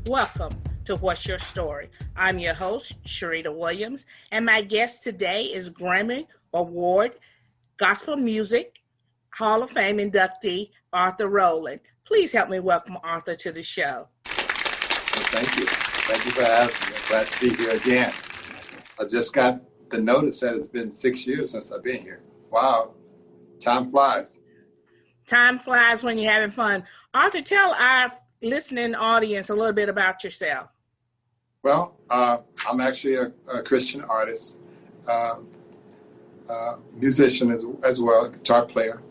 Welcome to What's Your Story? I'm your host, Sharita Williams, and my guest today is Grammy Award Gospel Music Hall of Fame inductee, Arthur Roland. Please help me welcome Arthur to the show. Well, thank you. Thank you for having me. I'm glad to be here again. I just got the notice that it's been 6 years since I've been here. Wow. Time flies. Time flies when you're having fun. Arthur, tell our listening audience a little bit about yourself. Well, I'm actually a Christian artist, musician as well, a guitar player.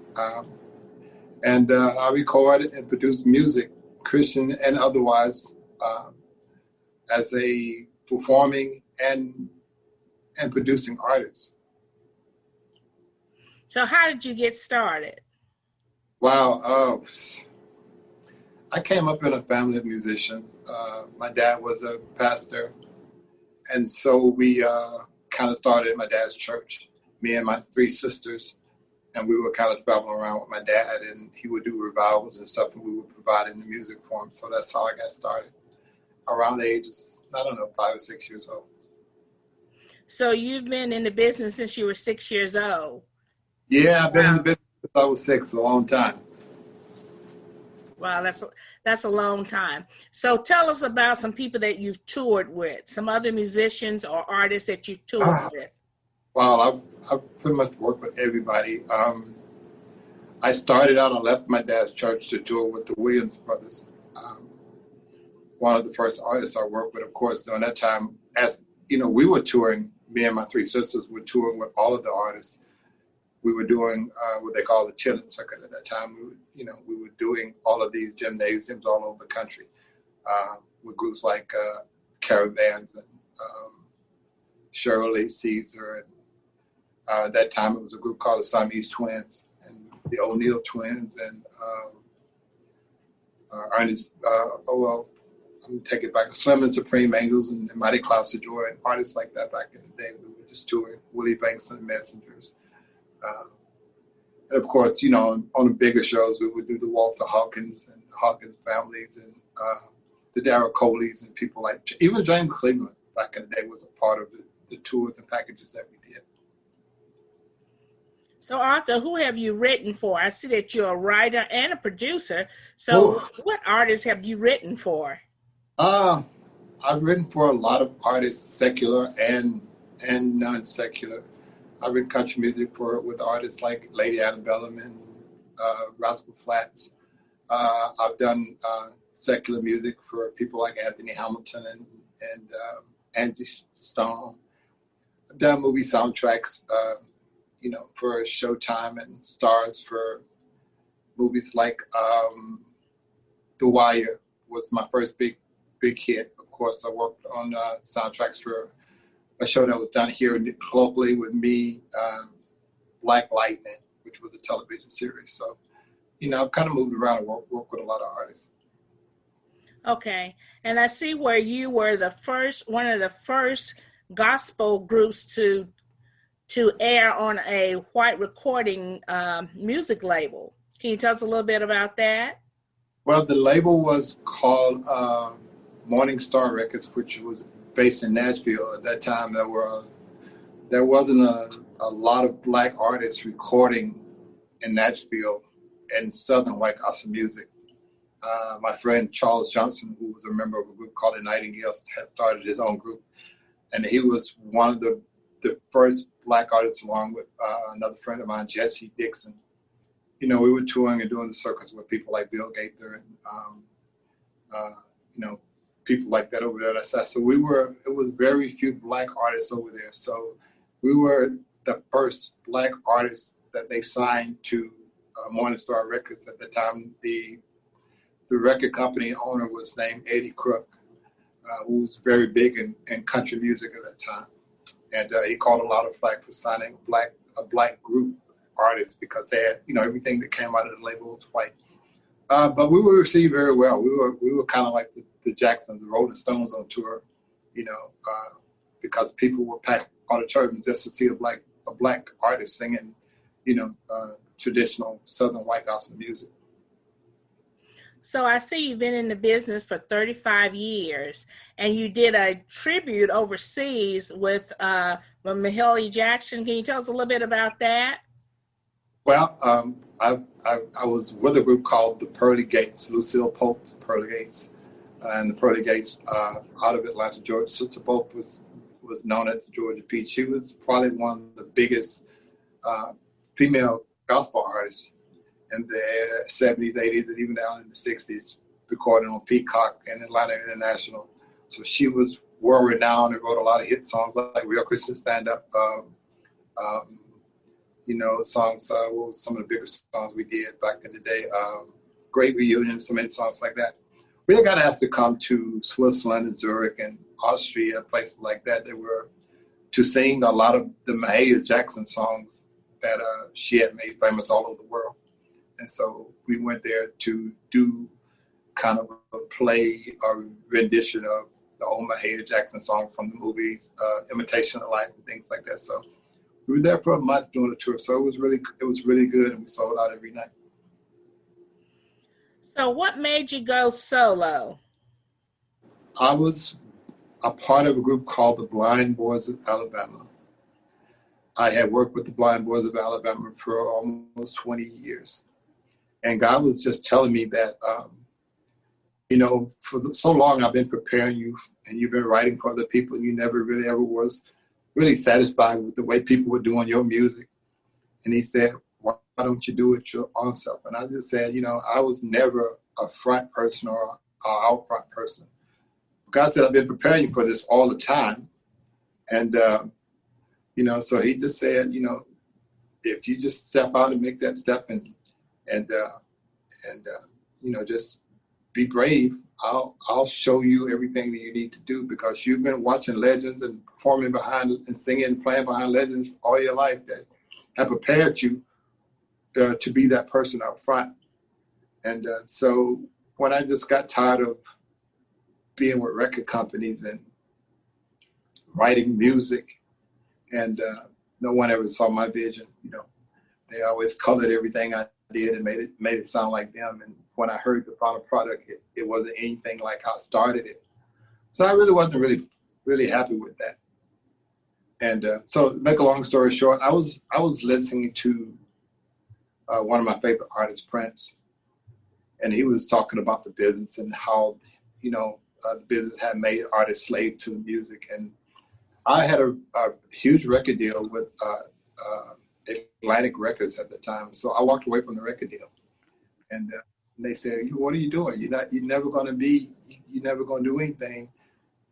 And I record and produce music, Christian and otherwise, as a performing and producing artist. So how did you get started? Wow. I came up in a family of musicians. My dad was a pastor. And so we kind of started at my dad's church, me and my three sisters. And we were kind of traveling around with my dad, and he would do revivals and stuff, and we were providing the music for him. So that's how I got started, around the ages, 5 or 6 years old. So you've been in the business since you were 6 years old? Yeah, I've been in the business since I was 6, a long time. Wow, that's a long time. So tell us about some people that you've toured with, some other musicians or artists that you've toured with. Well, I've pretty much worked with everybody. I started out, I left my dad's church to tour with the Williams brothers. One of the first artists I worked with, of course, during that time, as you know, we were touring, me and my three sisters were touring with all of the artists. We were doing what they call the chillin' circuit at that time. We were doing all of these gymnasiums all over the country with groups like Caravans and Shirley, Caesar, and at that time it was a group called the Siamese Twins and the O'Neill Twins and Ernest, I'm going to take it back, Slim and Supreme Angels and Mighty Clouds of Joy and artists like that back in the day. We were just touring, Willie Banks and the Messengers. And of course, on the bigger shows, we would do the Walter Hawkins and Hawkins families and the Darrell Coleys and people like, even James Cleveland back in the day was a part of the tours and packages that we did. So Arthur, who have you written for? I see that you're a writer and a producer. So What artists have you written for? I've written for a lot of artists, secular and non-secular. I've written country music with artists like Lady Antebellum and Rascal Flatts. I've done secular music for people like Anthony Hamilton and Angie Stone. I've done movie soundtracks, for Showtime and stars for movies like The Wire was my first big hit. Of course, I worked on soundtracks for a show that was done here locally with me, Black Lightning, which was a television series. So, I've kind of moved around and worked with a lot of artists. Okay. And I see where you were one of the first gospel groups to air on a white recording music label. Can you tell us a little bit about that? Well, the label was called Morning Star Records, which was based in Nashville. At that time, there wasn't a lot of black artists recording in Nashville and Southern white gospel music. My friend Charles Johnson, who was a member of a group called the Nightingales, had started his own group, and he was one of the first black artists, along with another friend of mine, Jesse Dixon. We were touring and doing the circus with people like Bill Gaither and people like that over there. So it was very few black artists over there. So we were the first black artists that they signed to Morning Star Records at the time. The record company owner was named Eddie Crook, who was very big in country music at that time. And he caught a lot of flack for signing a black group artists because they had, everything that came out of the label was white. But we were received very well. We were kind of like the Jacksons, the Rolling Stones on tour, because people would pack auditoriums just to see a black artist singing, traditional Southern white gospel music. So I see you've been in the business for 35 years, and you did a tribute overseas with Mahalia Jackson. Can you tell us a little bit about that? Well, I was with a group called the Pearly Gates, Lucille Pope's Pearly Gates, and the Pearly Gates out of Atlanta, Georgia. Sister Pope was known as the Georgia Peach. She was probably one of the biggest female gospel artists in the 70s, 80s, and even down in the 60s, recording on Peacock and Atlanta International. So she was world renowned and wrote a lot of hit songs like Real Christian Stand Up, songs, what was some of the biggest songs we did back in the day, Great Reunion, so many songs like that. We got asked to come to Switzerland and Zurich and Austria, places like that. They were to sing a lot of the Mahalia Jackson songs that she had made famous all over the world. And so we went there to do kind of a play or rendition of the old Mahalia Jackson song from the movies, Imitation of Life and things like that. So we were there for a month doing a tour. So it was really good, and we sold out every night. So what made you go solo? I was a part of a group called the Blind Boys of Alabama. I had worked with the Blind Boys of Alabama for almost 20 years. And God was just telling me that, for so long I've been preparing you, and you've been writing for other people, and you never really ever was really satisfied with the way people were doing your music. And he said, why don't you do it your own self? And I just said, I was never a front person or an out front person. God said, I've been preparing you for this all the time. And, so he just said, if you just step out and make that step and just be brave, I'll show you everything that you need to do, because you've been watching legends and performing behind and singing and playing behind legends all your life that have prepared you to be that person out front. And so when I just got tired of being with record companies and writing music, and no one ever saw my vision, they always colored everything I did and made it sound like them. And when I heard the final product, it wasn't anything like how I started it. So I really wasn't really happy with that. And so to make a long story short, I was listening to one of my favorite artists, Prince, and he was talking about the business and how, the business had made artists slave to the music. And I had a huge record deal with Atlantic Records at the time. So I walked away from the record deal. And they said, what are you doing? You're never going to do anything,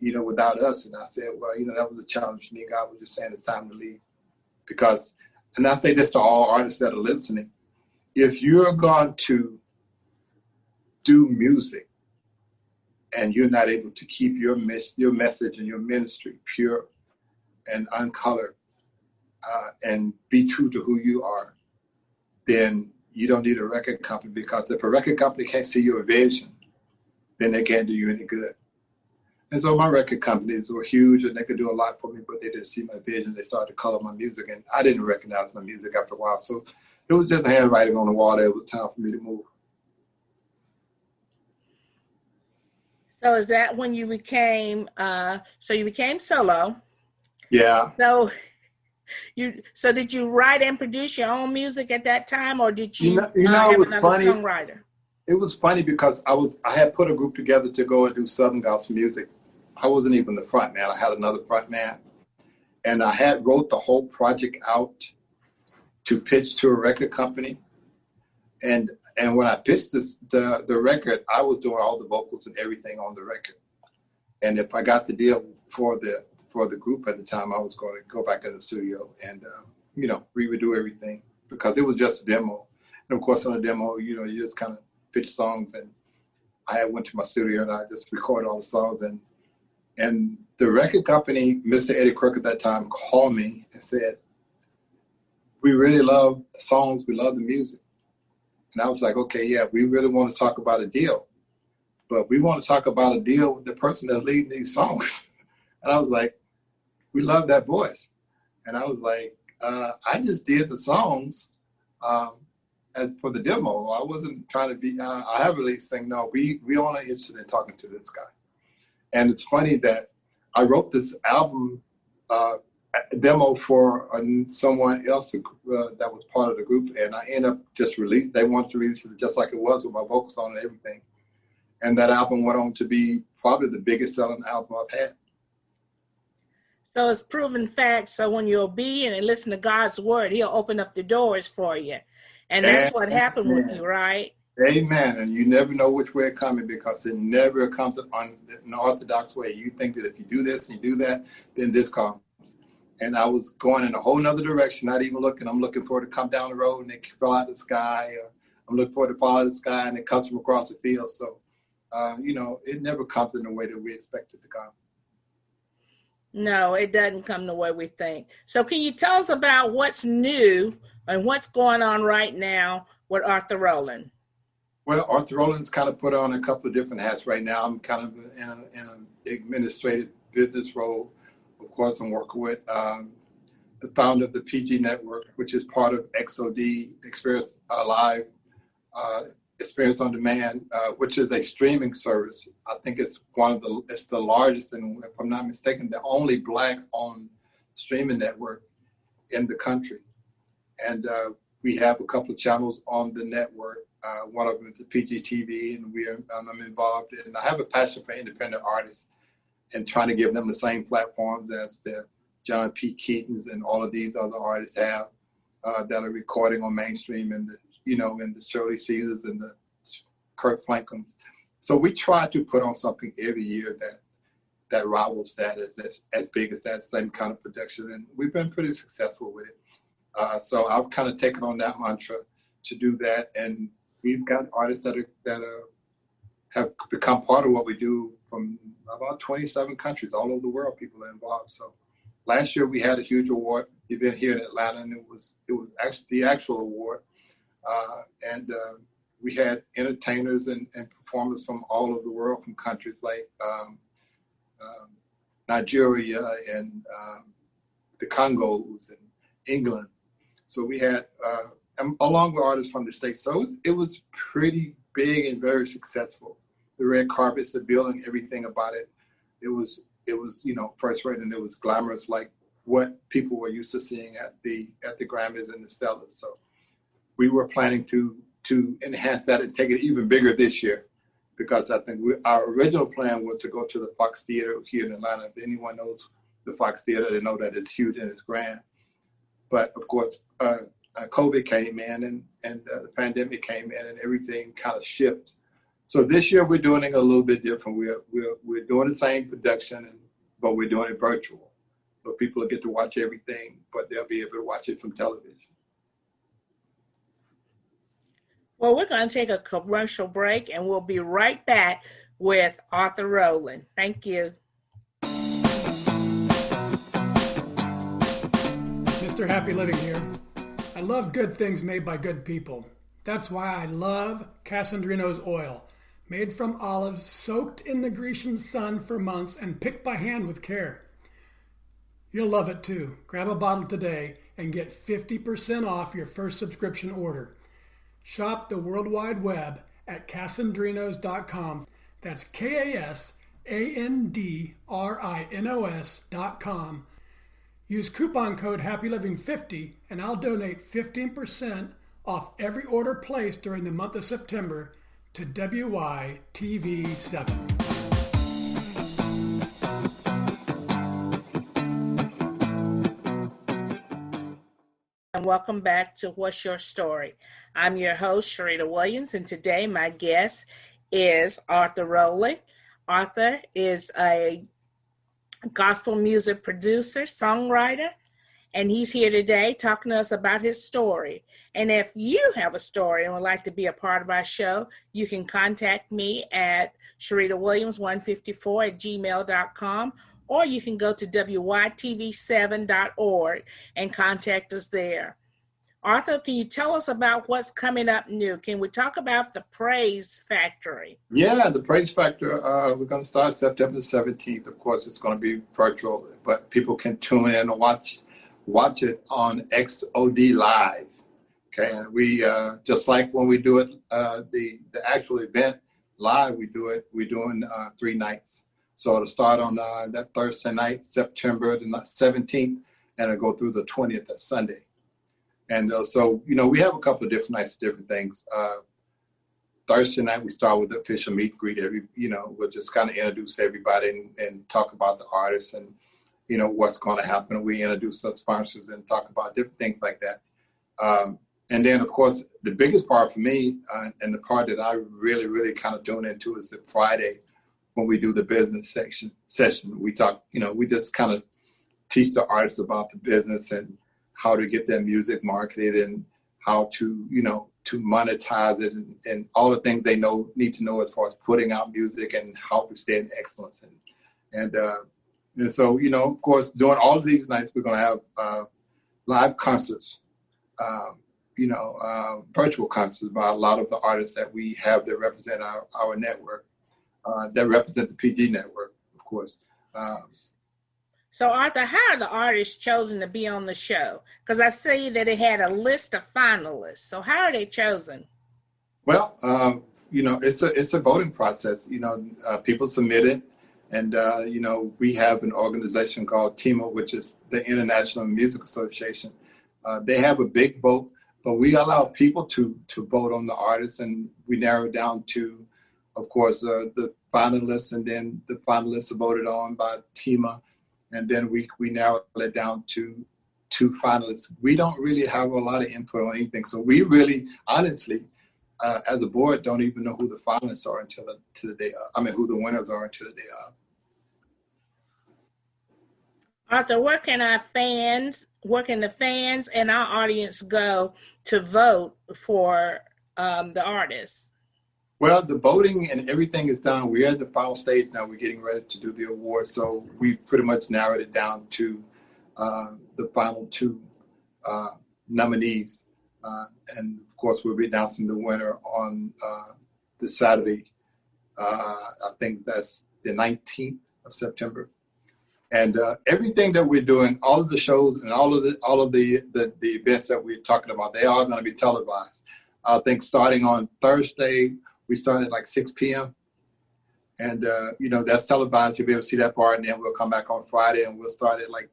without us. And I said, well, that was a challenge to me. God was just saying it's time to leave. Because, and I say this to all artists that are listening, if you're going to do music and you're not able to keep your message and your ministry pure and uncolored, and be true to who you are, then you don't need a record company, because if a record company can't see your vision, then they can't do you any good. And so my record companies were huge and they could do a lot for me, but they didn't see my vision. They started to color my music, and I didn't recognize my music after a while. So it was just handwriting on the wall that it was time for me to move. So is that when you became solo? Yeah. So did you write and produce your own music at that time, or did you have another songwriter? It was funny because I had put a group together to go and do Southern gospel music. I wasn't even the front man. I had another front man, and I had wrote the whole project out to pitch to a record company. And when I pitched the record, I was doing all the vocals and everything on the record. And if I got the deal for the group at the time, I was going to go back in the studio and, we would do everything, because it was just a demo. And of course, on a demo, you just kind of pitch songs. And I went to my studio and I just recorded all the songs. And the record company, Mr. Eddie Crook at that time, called me and said, we really love the songs. We love the music. And I was like, okay, yeah, we really want to talk about a deal. But we want to talk about a deal with the person that's leading these songs. And I was like, we love that voice. And I was like, I just did the songs. as for the demo, I wasn't trying to be. I have released thing. No, we only interested in talking to this guy. And it's funny that I wrote this album demo for someone else that was part of the group, and I ended up just release. They wanted to release it just like it was with my vocals on and everything. And that album went on to be probably the biggest selling album I've had. So it's proven fact. So when you're obedient and listen to God's word, he'll open up the doors for you. And that's what happened with you, right? Amen. And you never know which way it's coming, because it never comes on an orthodox way. You think that if you do this and you do that, then this comes. And I was going in a whole nother direction, not even looking. I'm looking for it to come down the road and it fell out of the sky. Or I'm looking for it to fall out of the sky and it comes from across the field. So, it never comes in the way that we expect it to come. No, it doesn't come the way we think. So can you tell us about what's new and what's going on right now with Arthur Roland? Well, Arthur Roland's kind of put on a couple of different hats right now. I'm kind of in an administrative business role. Of course, I'm working with the founder of the PG Network, which is part of XOD, Experience Live, Experience on Demand, which is a streaming service. I think it's it's the largest, and if I'm not mistaken, the only Black-owned streaming network in the country. And we have a couple of channels on the network. One of them is the PGTV, and I'm involved in. I have a passion for independent artists and trying to give them the same platforms as the John P. Keatons and all of these other artists have that are recording on mainstream, and in the Shirley Caesars and the Kurt Franklin's. So we try to put on something every year that rivals that, as big as that, same kind of production, and we've been pretty successful with it. So I've kind of taken on that mantra to do that, and we've got artists that have become part of what we do from about 27 countries all over the world. People are involved. So last year we had a huge award event here in Atlanta, and it was actually the actual award. And we had entertainers and performers from all over the world, from countries like Nigeria and the Congos and England. So we had, along with artists from the States. So it was pretty big and very successful. The red carpets, the building, everything about it. It was first rate, and it was glamorous, like what people were used to seeing at the Grammys and the Stellars. So we were planning to enhance that and take it even bigger this year, because I think our original plan was to go to the Fox Theater here in Atlanta. If anyone knows the Fox Theater, they know that it's huge and it's grand. But of course, COVID came in and the pandemic came in, and everything kind of shifted. So this year we're doing it a little bit different. We're doing the same production, but we're doing it virtual. So people will get to watch everything, but they'll be able to watch it from television. Well, we're going to take a commercial break, and we'll be right back with Arthur Roland. Thank you. Mr. Happy Living here. I love good things made by good people. That's why I love Casandrino's oil, made from olives soaked in the Grecian sun for months and picked by hand with care. You'll love it too. Grab a bottle today and get 50% off your first subscription order. Shop the World Wide Web at Casandrinos.com. That's KASANDRINOS.com. Use coupon code HAPPYLIVING50 and I'll donate 15% off every order placed during the month of September to WYTV7. And welcome back to What's Your Story? I'm your host, Sharita Williams, and today my guest is Arthur Roland. Arthur is a gospel music producer, songwriter, and he's here today talking to us about his story. And if you have a story and would like to be a part of our show, you can contact me at SharitaWilliams154@gmail.com, or you can go to WYTV7.org and contact us there. Arthur, can you tell us about what's coming up new? Can we talk about the Praise Factory? Yeah, the Praise Factor, we're going to start September 17th. Of course, it's going to be virtual, but people can tune in and watch it on XOD Live. Okay, and we just like when we do it, the actual event live, we're doing 3 nights. So it'll start on that Thursday night, September the 17th, and it'll go through the 20th, that Sunday. And so, we have a couple of different nights, different things. Thursday night, we start with the official meet and greet. We'll just kind of introduce everybody and talk about the artists and, what's going to happen. We introduce some sponsors and talk about different things like that. And then, of course, the biggest part for me and the part that I really, really kind of tune into is the Friday when we do the business session. We talk, we just kind of teach the artists about the business and how to get their music marketed and how to, to monetize it and all the things they need to know as far as putting out music and how to stay in excellence. And so, of course, during all of these nights, we're going to have live concerts, virtual concerts by a lot of the artists that we have that represent our network, that represent the PG network, of course. So, Arthur, how are the artists chosen to be on the show? Because I see that it had a list of finalists. So how are they chosen? Well, it's a voting process. People submit it. And, we have an organization called TIMA, which is the International Music Association. They have a big vote, but we allow people to vote on the artists, and we narrow it down to, of course, the finalists, and then the finalists are voted on by TIMA. And then we narrow it down to 2 finalists. We don't really have a lot of input on anything. So we really, honestly, as a board, don't even know who the finalists are until the day of. Who the winners are until the day of. Arthur, where can the fans and our audience go to vote for the artists? Well, the voting and everything is done. We're at the final stage now. We're getting ready to do the awards. So we pretty much narrowed it down to the final 2 nominees. And of course, we'll be announcing the winner on this Saturday. I think that's the 19th of September. And everything that we're doing, all of the shows and all of the events that we're talking about, they are going to be televised. I think starting on Thursday, we start at like 6 p.m. And, that's televised. You'll be able to see that part. And then we'll come back on Friday and we'll start at like,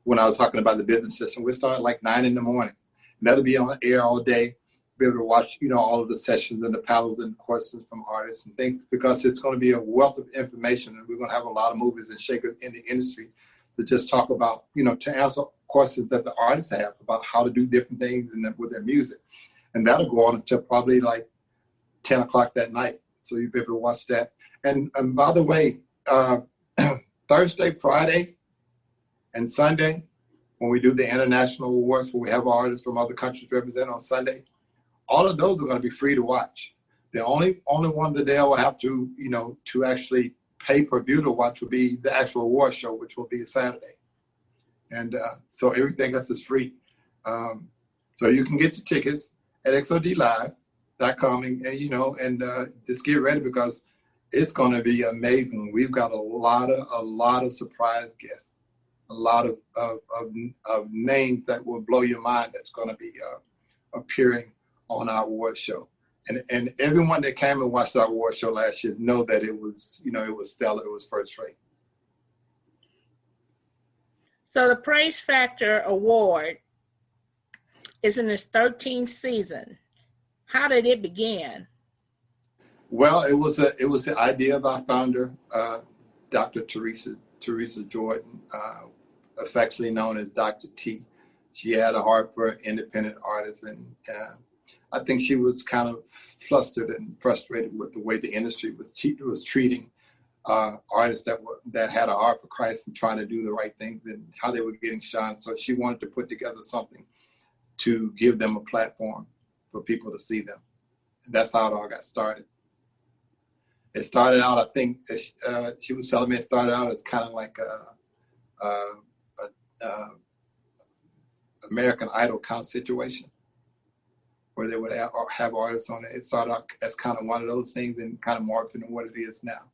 when I was talking about the business session, we'll start at like 9 in the morning. And that'll be on air all day. Be able to watch, all of the sessions and the panels and questions from artists and things, because it's going to be a wealth of information. And we're going to have a lot of movers and shakers in the industry to just talk about, to answer questions that the artists have about how to do different things with their music. And that'll go on until probably like 10 o'clock that night. So you'll be able to watch that. And by the way, Thursday, Friday, and Sunday, when we do the international awards, where we have artists from other countries represented on Sunday, all of those are going to be free to watch. The only one that they will have to, to actually pay per view to watch will be the actual award show, which will be a Saturday. And so everything else is free. So you can get your tickets at xodlive.com and just get ready, because it's going to be amazing. We've got a lot of surprise guests, a lot of names that will blow your mind that's going to be appearing on our award show. And everyone that came and watched our award show last year know that it was, it was stellar. It was first rate. So the Praise Factor Award is in its 13th season. How did it begin? Well, it was the idea of our founder, Dr. Teresa Jordan, affectionately known as Dr. T. She had a heart for independent artists, and I think she was kind of flustered and frustrated with the way the industry was treating artists that had a heart for Christ and trying to do the right things, and how they were getting shunned. So she wanted to put together something to give them a platform for people to see them. And that's how it all got started. It started out, I think, she was telling me it started out as kind of like a American Idol kind of situation, where they would have artists on it. It started out as kind of one of those things and kind of morphed into what it is now.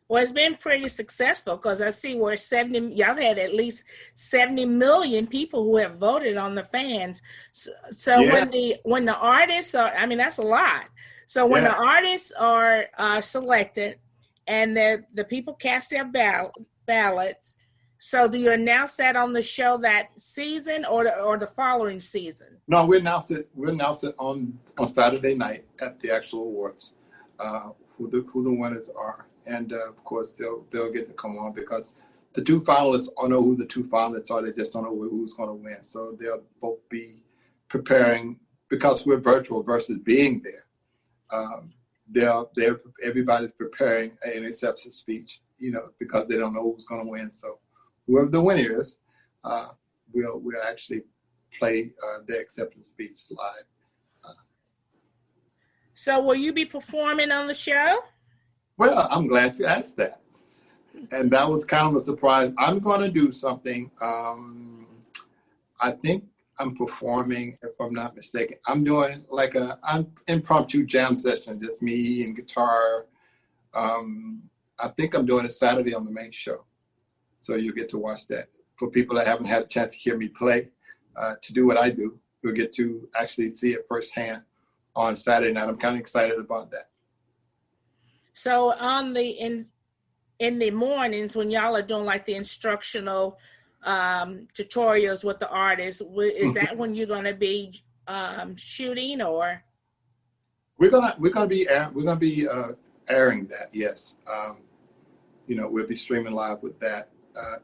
Well, it's been pretty successful because I see where y'all had at least 70 million people who have voted on the fans. So Yeah. when the artists are, I mean, that's a lot. So when the artists are selected and the people cast their ballots, so do you announce that on the show that season or the following season? No, we announce it. We announce it on Saturday night at the actual awards. Who the winners are, and of course they'll get to come on because the two finalists all know who the two finalists are. They just don't know who's going to win. So they'll both be preparing because we're virtual versus being there. Everybody's preparing an acceptance speech, because they don't know who's going to win. So whoever the winner is, we'll actually play the acceptance speech live. So will you be performing on the show? Well, I'm glad you asked that. And that was kind of a surprise. I'm going to do something. I think I'm performing, if I'm not mistaken. I'm doing like an impromptu jam session, just me and guitar. I think I'm doing it Saturday on the main show. So you'll get to watch that. For people that haven't had a chance to hear me play, to do what I do, you'll get to actually see it firsthand on Saturday night. I'm kind of excited about that. So in the mornings when y'all are doing like the instructional tutorials with the artists, is that when you're going to be shooting or? We're gonna be airing that. Yes, we'll be streaming live with that.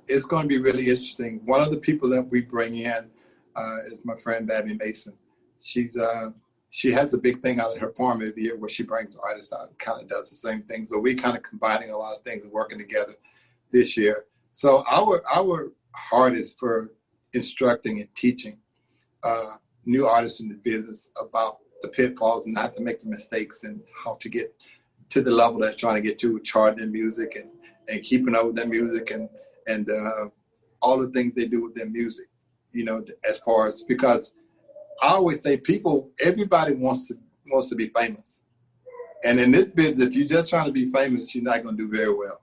It's going to be really interesting. One of the people that we bring in is my friend Babby Mason. She has a big thing out at her farm every year where she brings artists out and kind of does the same thing. So we kind of combining a lot of things and working together this year. So our heart is for instructing and teaching new artists in the business about the pitfalls and not to make the mistakes and how to get to the level they're trying to get to, charting their music and keeping up with their music and all the things they do with their music, as far as, because I always say everybody wants to be famous. And in this business, if you're just trying to be famous, you're not going to do very well.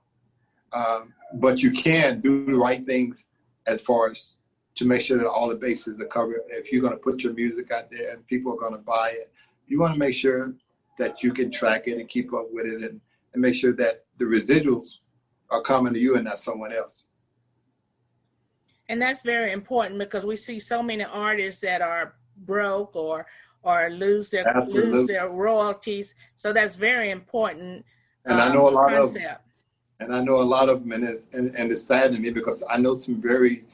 But you can do the right things as far as to make sure that all the bases are covered. If you're going to put your music out there and people are going to buy it, you want to make sure that you can track it and keep up with it and make sure that the residuals are coming to you and not someone else. And that's very important because we see so many artists that are broke or lose their royalties. So that's very important. And I know a lot of them. And I know a lot of them, and it's sad to me because I know some very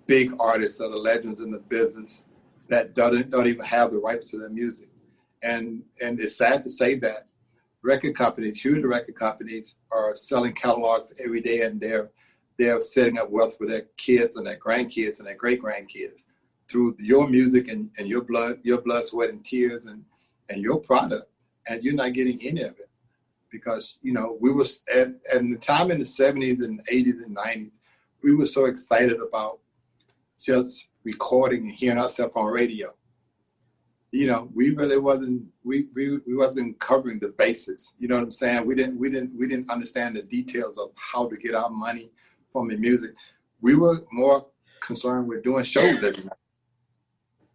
big artists that are legends in the business that don't even have the rights to their music. And it's sad to say that record companies, huge record companies, are selling catalogs every day, and they're setting up wealth for their kids and their grandkids and their great grandkids through your music and your blood, sweat, and tears and your product, and you're not getting any of it. Because, we were at the time in the 70s and 80s and 90s, we were so excited about just recording and hearing ourselves on radio. We really wasn't covering the bases. You know what I'm saying? We didn't understand the details of how to get our money from the music. We were more concerned with doing shows every night.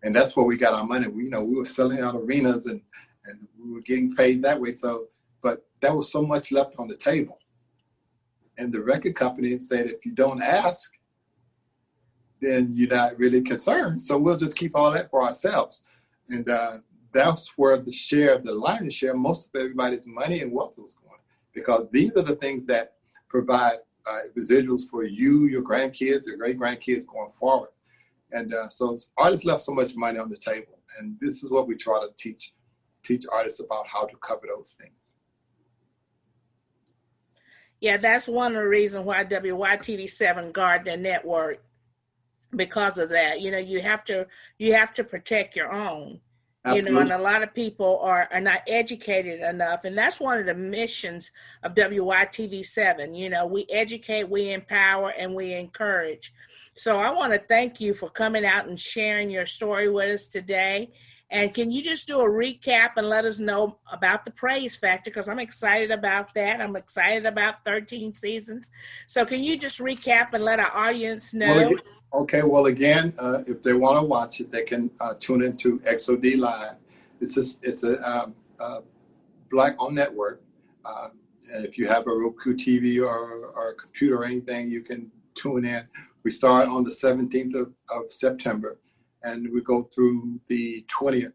And that's where we got our money. We were selling out arenas and we were getting paid that way. So, but there was so much left on the table. And the record company said, if you don't ask, then you're not really concerned. So we'll just keep all that for ourselves. And that's where the lion's share, most of everybody's money and wealth was going. Because these are the things that provide residuals for you, your grandkids, your great-grandkids going forward. And so artists left so much money on the table. And this is what we try to teach artists about how to cover those things. Yeah, that's one of the reasons why WYTV7 guard their network, because of that. You have to protect your own. Absolutely. And a lot of people are not educated enough, and that's one of the missions of WYTV7. We educate, we empower, and we encourage. So I want to thank you for coming out and sharing your story with us today. And can you just do a recap and let us know about the Praise Factor? Because I'm excited about that. I'm excited about 13 seasons. So can you just recap and let our audience know? Well, again, if they want to watch it, they can tune into XOD Live. It's a Black-owned network. And if you have a Roku TV or a computer or anything, you can tune in. We start on the 17th of September, and we go through the 20th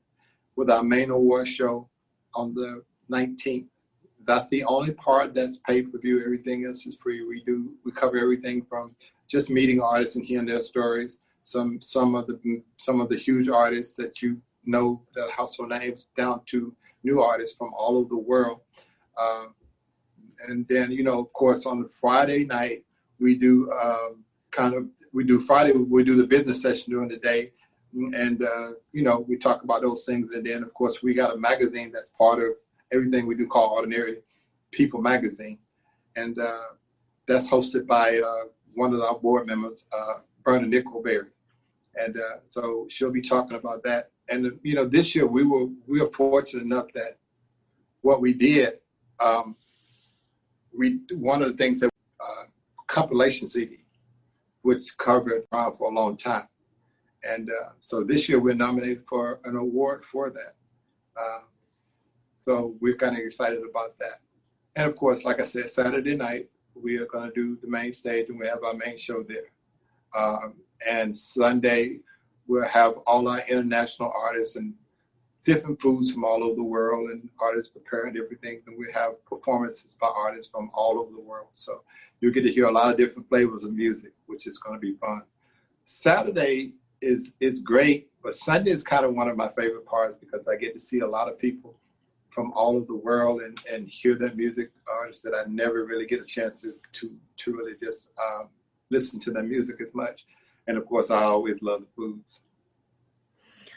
with our main award show on the 19th. That's the only part that's pay-per-view. Everything else is free. We cover everything from just meeting artists and hearing their stories. Some of the huge artists that you know, that household names, down to new artists from all over the world. And then, of course, on the Friday night, we do we do the business session during the day. And, we talk about those things. And then, of course, we got a magazine that's part of everything we do called Ordinary People Magazine. And that's hosted by one of our board members, Berna Nickelberry. And so she'll be talking about that. And, this year we were fortunate enough that what we did, one of the things that compilation CD, which covered around for a long time. And so this year we're nominated for an award for that. So we're kind of excited about that. And of course, like I said, Saturday night, we are going to do the main stage and we have our main show there. And Sunday, we'll have all our international artists and different foods from all over the world and artists preparing everything. And we have performances by artists from all over the world. So you'll get to hear a lot of different flavors of music, which is going to be fun. Saturday is great, but Sunday is kind of one of my favorite parts because I get to see a lot of people from all over the world and hear their music, artists that I never really get a chance to really just listen to their music as much. And of course, I always love the foods.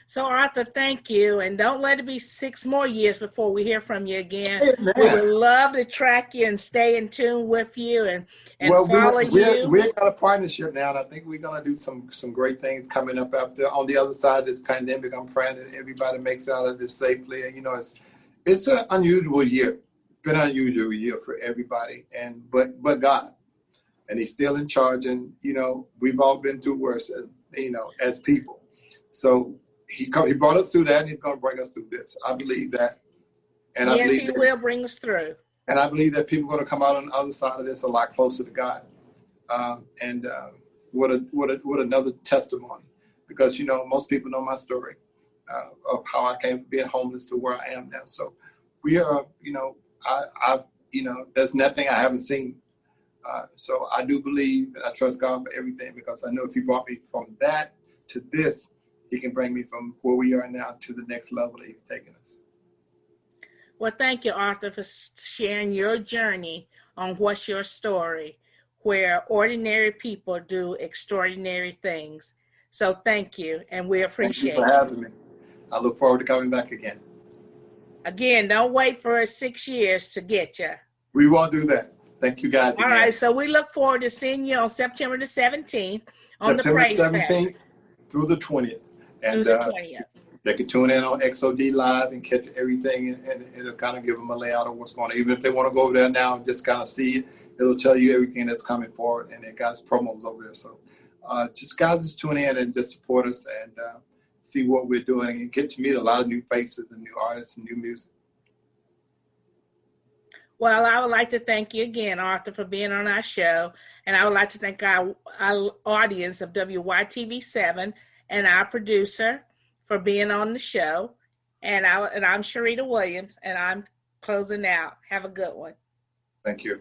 So Arthur, thank you. And don't let it be 6 more years before we hear from you again. Hey, we would love to track you and stay in tune with you and follow you. We've got a partnership now, and I think we're going to do some great things coming up after on the other side of this pandemic. I'm praying that everybody makes out of this safely. And, it's an unusual year. It's been an unusual year for everybody, but God. And he's still in charge. And, we've all been through worse, as people. So he brought us through that, and he's going to bring us through this. I believe that. And yes, I believe he will bring us through. And I believe that people are going to come out on the other side of this a lot closer to God. What another testimony. Because, most people know my story of how I came from being homeless to where I am now. So we are, there's nothing I haven't seen. So I do believe and I trust God for everything because I know if he brought me from that to this, he can bring me from where we are now to the next level that he's taking us. Well, thank you, Arthur, for sharing your journey on What's Your Story, where ordinary people do extraordinary things. So thank you, and we appreciate it. Thank you for having me. I look forward to coming back again. Again, don't wait for 6 years to get you. We won't do that. Thank you, guys. All right, so we look forward to seeing you on September the 17th on September the Praise 17th through the 20th. And through the 20th. They can tune in on XOD Live and catch everything, and it'll kind of give them a layout of what's going on. Even if they want to go over there now and just kind of see it, it'll tell you everything that's coming forward, and it got promos over there. So just tune in and just support us and see what we're doing and get to meet a lot of new faces and new artists and new music. Well, I would like to thank you again, Arthur, for being on our show. And I would like to thank our audience of WYTV7 and our producer for being on the show. And I'm Sharita Williams, and I'm closing out. Have a good one. Thank you.